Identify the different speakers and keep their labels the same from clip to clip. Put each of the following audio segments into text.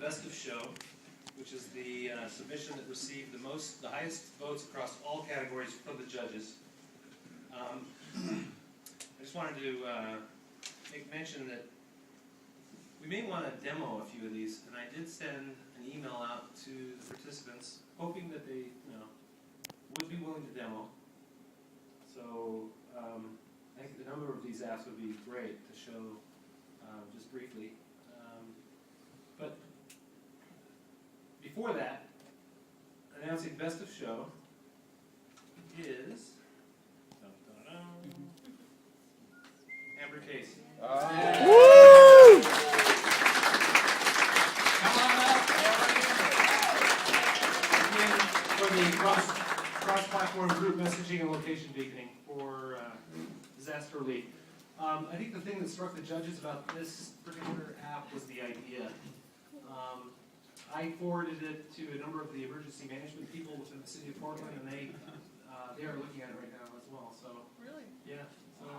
Speaker 1: Best of Show, which is the submission that received the highest votes across all categories from the judges. I just wanted to make mention that we may want to demo a few of these, and I did send an email out to the participants, hoping that they, would be willing to demo. So I think the number of these apps would be great to show just briefly. But before that, announcing Best of Show is Amber Casey.
Speaker 2: Woo!
Speaker 1: For the cross-platform group messaging and location beaconing for disaster relief. I think the thing that struck the judges about this particular app was the idea. I forwarded it to a number of the emergency management people within the city of Portland, and they are looking at it right now as well. So
Speaker 3: really,
Speaker 1: yeah. So it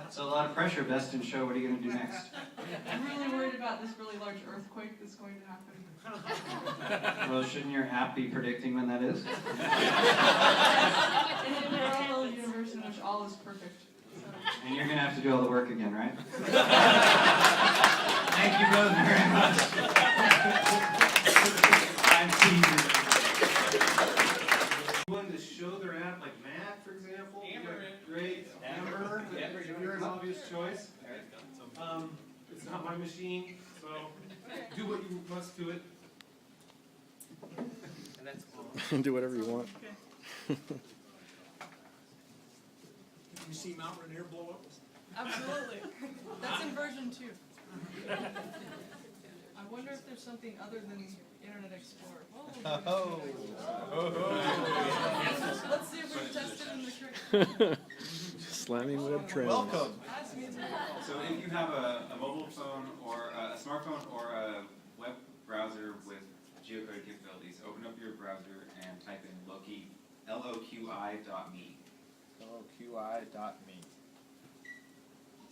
Speaker 1: was
Speaker 4: So a lot of pressure, Best in Show. What are you going to do next?
Speaker 3: I'm really worried about this really large earthquake that's going to happen.
Speaker 4: Well, shouldn't your app be predicting when that is?
Speaker 3: In a parallel universe in which all is perfect. So.
Speaker 4: And you're going to have to do all the work again, right? Thank you both very much. I'm teasing.
Speaker 1: One to show their app, like Matt, for example.
Speaker 5: Amber.
Speaker 1: Great. Amber. You're an obvious choice. It's not my machine, so do what you must to it. And that's all.
Speaker 2: Do whatever you want.
Speaker 5: Did you see Mount Rainier blow up?
Speaker 3: Absolutely. That's in version 2. I wonder if there's something other than Internet Explorer.
Speaker 2: Oh.
Speaker 3: Let's see if we're tested in the correct.
Speaker 2: Slamming web trends.
Speaker 6: Welcome.
Speaker 3: Ask me to.
Speaker 6: So if you have a mobile phone or a smartphone or a web browser with geocoded capabilities, open up your browser and type in loqi, LOQI.me.
Speaker 2: LOQI.me.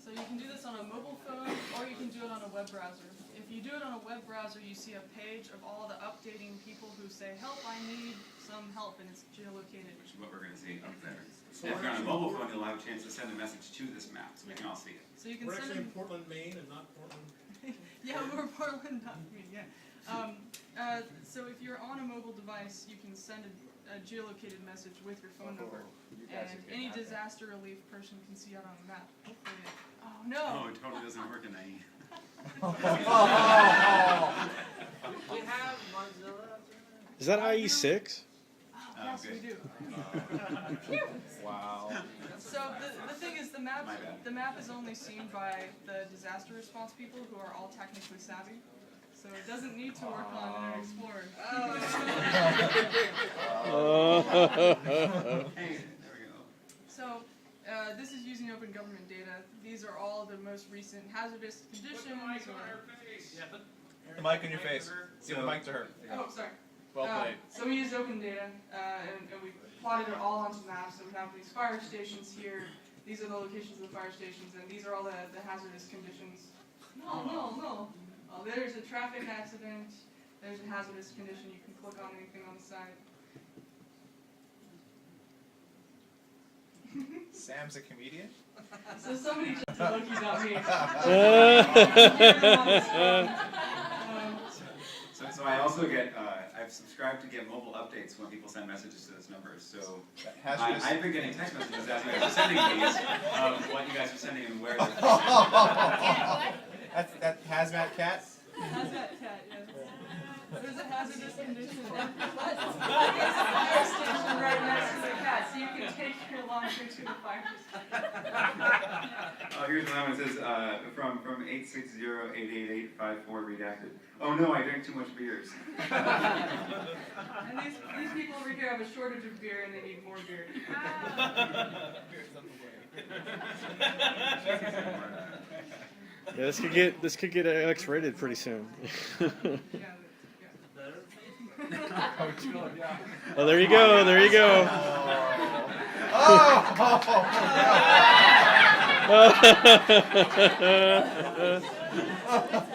Speaker 3: So you can do this on a mobile phone, or you can do it on a web browser. If you do it on a web browser, you see a page of all the updating people who say, help, I need some help, and it's geolocated.
Speaker 6: Which is what we're going to see up there. So if you're on a mobile phone, you'll have a chance to send a message to this map, so we can all see it.
Speaker 3: So you can
Speaker 5: We're
Speaker 3: send
Speaker 5: actually
Speaker 3: them.
Speaker 5: in Portland, Maine, and not Portland.
Speaker 3: Yeah, we're Portland, not me, yeah. So if you're on a mobile device, you can send a geolocated message with your phone number. And any disaster relief person can see it on a map. Hopefully oh no!
Speaker 6: Oh, it totally doesn't work in IE.
Speaker 5: We have Mozilla.
Speaker 2: Is that IE6?
Speaker 3: Oh, yes,
Speaker 6: good.
Speaker 3: we do.
Speaker 2: Wow.
Speaker 3: So the thing is, the
Speaker 6: My bad.
Speaker 3: map is only seen by the disaster response people who are all technically savvy. So it doesn't need to work on Internet Explorer.
Speaker 6: Hey, there we go.
Speaker 3: So this is using open government data. These are all the most recent hazardous conditions.
Speaker 7: The mic on your face. Give the mic to her.
Speaker 3: Oh, sorry.
Speaker 7: Well played.
Speaker 3: So we used open data, and we plotted it all onto maps. So we have these fire stations here. These are the locations of the fire stations, and these are all the hazardous conditions. No. Oh, there's a traffic accident. There's a hazardous condition. You can click on anything on the side.
Speaker 7: Sam's a comedian?
Speaker 3: So somebody just Loki.me.
Speaker 6: So I also get, I've subscribed to get mobile updates when people send messages to this number. So I've been getting text messages as you guys are sending these of what you guys are sending and where they're
Speaker 7: That hazmat cat?
Speaker 3: Hazmat cat, yes. There's a hazardous condition. There's a fire station right next to the cat, so you can take your laundry to the fire station.
Speaker 6: Oh, here's another one. It says from 860-888-54 redacted. Oh no, I drank too much beers.
Speaker 3: And these people over here have a shortage of beer and they need more beer.
Speaker 2: Yeah, this could get X-rated pretty soon. Oh, there you go. There you go.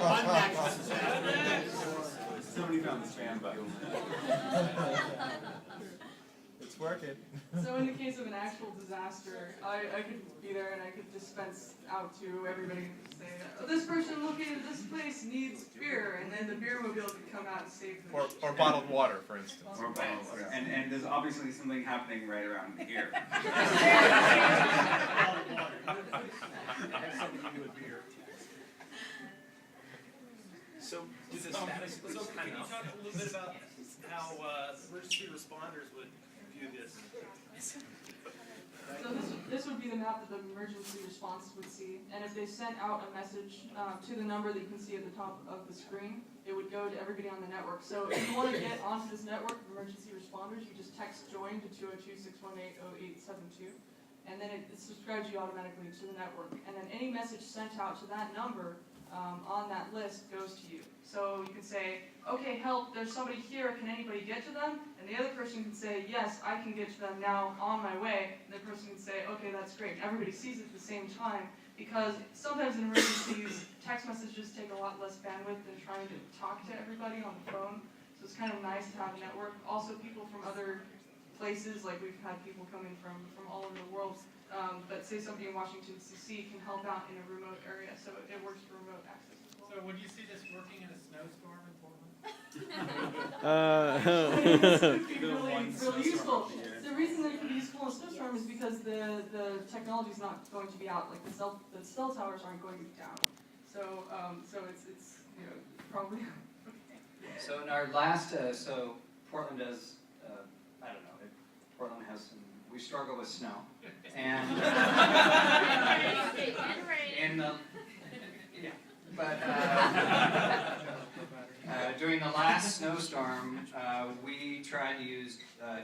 Speaker 5: Unmaxed.
Speaker 6: on the spam button.
Speaker 7: It's working.
Speaker 3: So in the case of an actual disaster, I could be there and I could dispense out to everybody and say, oh, this person located at this place needs beer, and then the beer mobile could come out and save them.
Speaker 7: Or bottled water, for instance.
Speaker 6: Or bottles, and there's obviously something happening right around here.
Speaker 1: So, can you talk a little bit about how emergency responders would view this?
Speaker 3: So this would be the map that the emergency response would see, and if they sent out a message to the number that you can see at the top of the screen, it would go to everybody on the network. So if you want to get onto this network of emergency responders, you just text JOIN to 202-618-0872, and then it subscribes you automatically to the network. And then any message sent out to that number on that list goes to you. So you can say, okay, help, there's somebody here, can anybody get to them? And the other person can say, yes, I can get to them now, on my way. And the person can say, okay, that's great. And everybody sees it at the same time, because sometimes in emergencies, text messages take a lot less bandwidth than trying to talk to everybody on the phone. So it's kind of nice to have a network. Also, people from other places, like we've had people coming from all over the world, but say somebody in Washington, D.C. can help out in a remote area, so it works for remote access as well.
Speaker 5: So would you see this working in a snowstorm in Portland?
Speaker 3: This could be really useful. The reason that it could be useful in a snowstorm is because the technology is not going to be out, like the cell towers aren't going to be down. So it's probably okay.
Speaker 4: So in our last, so Portland does, I don't know, Portland has some, we struggle with snow. And in the, yeah, but during the last snowstorm, we tried to use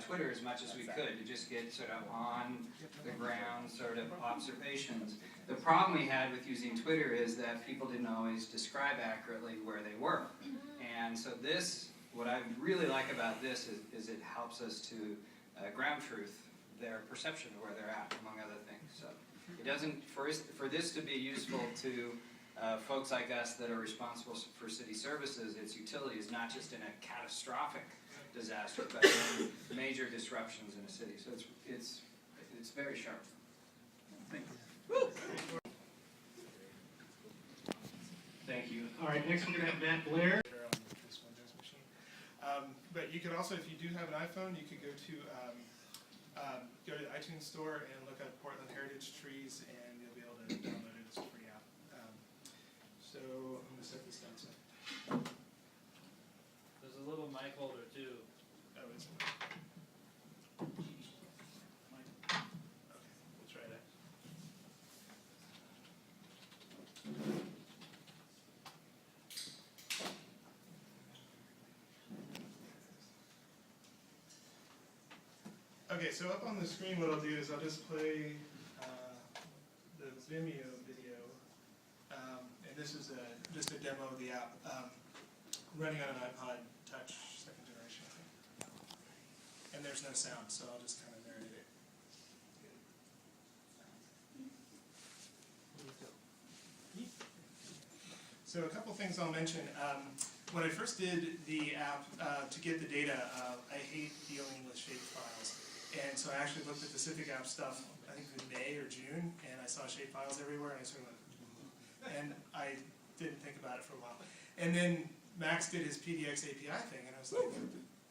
Speaker 4: Twitter as much as we could to just get sort of on the ground sort of observations. The problem we had with using Twitter is that people didn't always describe accurately where they were. And so this, what I really like about this is it helps us to ground truth their perception of where they're at, among other things. So it doesn't, for this to be useful to folks like us that are responsible for city services, its utility is not just in a catastrophic disaster, but in major disruptions in a city. So it's very sharp. Thank you.
Speaker 8: Thank you. All right, next we're going to have Matt Blair. On this Windows machine. But you could also, if you do have an iPhone, you could go to the iTunes store and look up Portland Heritage Trees, and you'll be able to download it as a free app. So I'm going to set this down.
Speaker 5: There's a little mic holder too.
Speaker 8: Oh, it's okay, we'll try that. Okay, so up on the screen what I'll do is I'll just play the Vimeo video, and this is just a demo of the app running on an iPod Touch 2nd generation, I think. And there's no sound, so I'll just kind of narrate it. So a couple things I'll mention. When I first did the app to get the data, I hate dealing with shape files. And so I actually looked at the CivicApps stuff, I think in May or June, and I saw shape files everywhere, and I sort of went, and I didn't think about it for a while. And then Max did his PDX API thing, and I was like,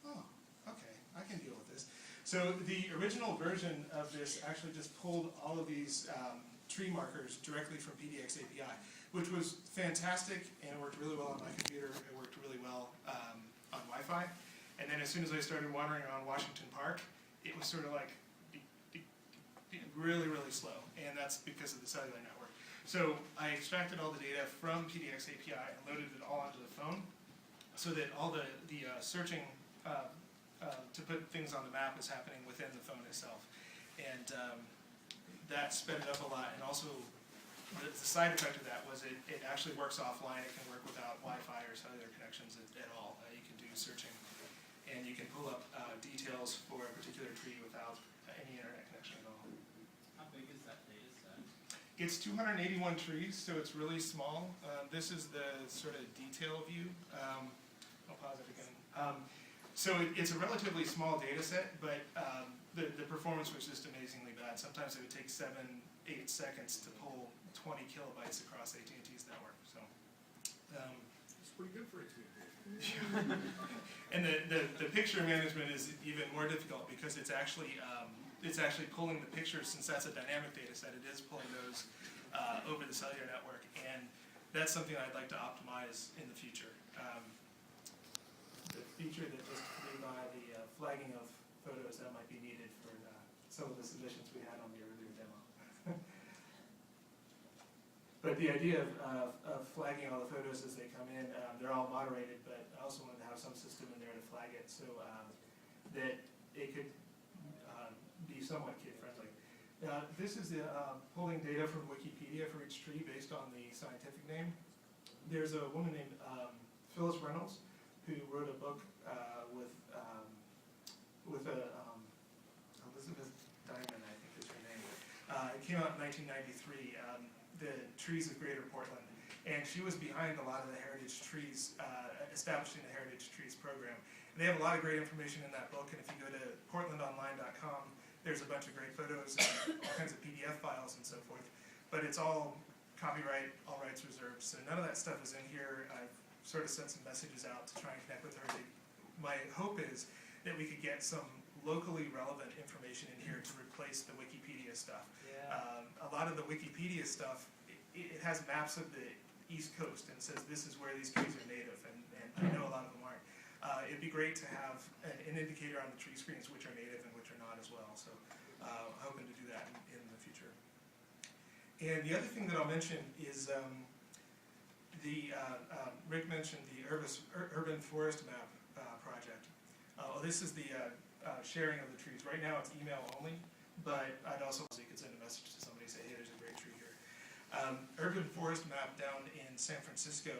Speaker 8: oh, okay, I can deal with this. So the original version of this actually just pulled all of these tree markers directly from PDX API, which was fantastic, and it worked really well on my computer. It worked really well on Wi-Fi. And then as soon as I started wandering around Washington Park, it was sort of like really, really slow, and that's because of the cellular network. So I extracted all the data from PDX API and loaded it all onto the phone, so that all the searching to put things on the map is happening within the phone itself, and that sped it up a lot. And also, the side effect of that was it actually works offline. It can work without Wi-Fi or cellular connections at all. You can do searching, and you can pull up details for a particular tree without any internet connection at all.
Speaker 5: How big is that data set?
Speaker 8: It's 281 trees, so it's really small. This is the sort of detail view. I'll pause it again. So it's a relatively small data set, but the performance was just amazingly bad. Sometimes it would take 7-8 seconds to pull 20 kilobytes across AT&T's network. So
Speaker 9: It's pretty good for AT&T.
Speaker 8: and the picture management is even more difficult because it's actually pulling the pictures, since that's a dynamic data set. It is pulling those over the cellular network, and that's something I'd like to optimize in the future. The feature that just flew by, the flagging of photos, that might be needed for some of the submissions we had on the earlier demo. But the idea of flagging all the photos as they come in, they're all moderated, but I also wanted to have some system in there to flag it so that it could be somewhat kid-friendly. This is pulling data from Wikipedia for each tree based on the scientific name. There's a woman named Phyllis Reynolds who wrote a book with Elizabeth Diamond, I think is her name. It came out in 1993, The Trees of Greater Portland. And she was behind a lot of the heritage trees, establishing the Heritage Trees program. And they have a lot of great information in that book, and if you go to portlandonline.com, there's a bunch of great photos and all kinds of PDF files and so forth. But it's all copyright, all rights reserved, so none of that stuff is in here. I've sort of sent some messages out to try and connect with her. My hope is that we could get some locally relevant information in here to replace the Wikipedia stuff. A lot of the Wikipedia stuff, it has maps of the East Coast and says this is where these trees are native, and I know a lot of them aren't. It'd be great to have an indicator on the tree screens which are native and which are not as well, so hoping to do that in the future. And the other thing that I'll mention is Rick mentioned the urban forest map project. This is the sharing of the trees. Right now it's email only, but I'd also, so you could send a message to somebody, say, hey, there's a great tree here. Urban forest map down in San Francisco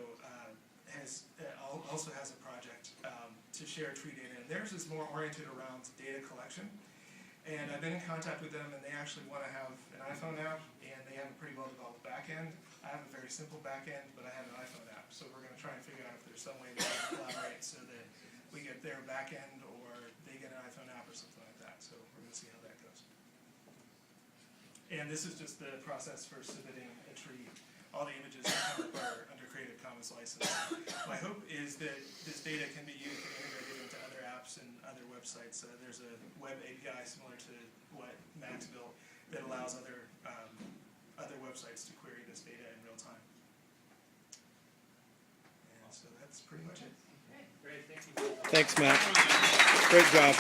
Speaker 8: also has a project to share tree data, and theirs is more oriented around data collection. And I've been in contact with them, and they actually want to have an iPhone app, and they have a pretty well-developed back end. I have a very simple back end, but I have an iPhone app, so we're going to try and figure out if there's some way to collaborate so that we get their back end or they get an iPhone app or something like that. So we're going to see how that goes. And this is just the process for submitting a tree. All the images are under Creative Commons license. My hope is that this data can be used and integrated into other apps and other websites. There's a web API similar to what Max built that allows other websites to query this data in real time. And so that's pretty much it.
Speaker 5: Great, thank you.
Speaker 2: Thanks, Matt. Great job.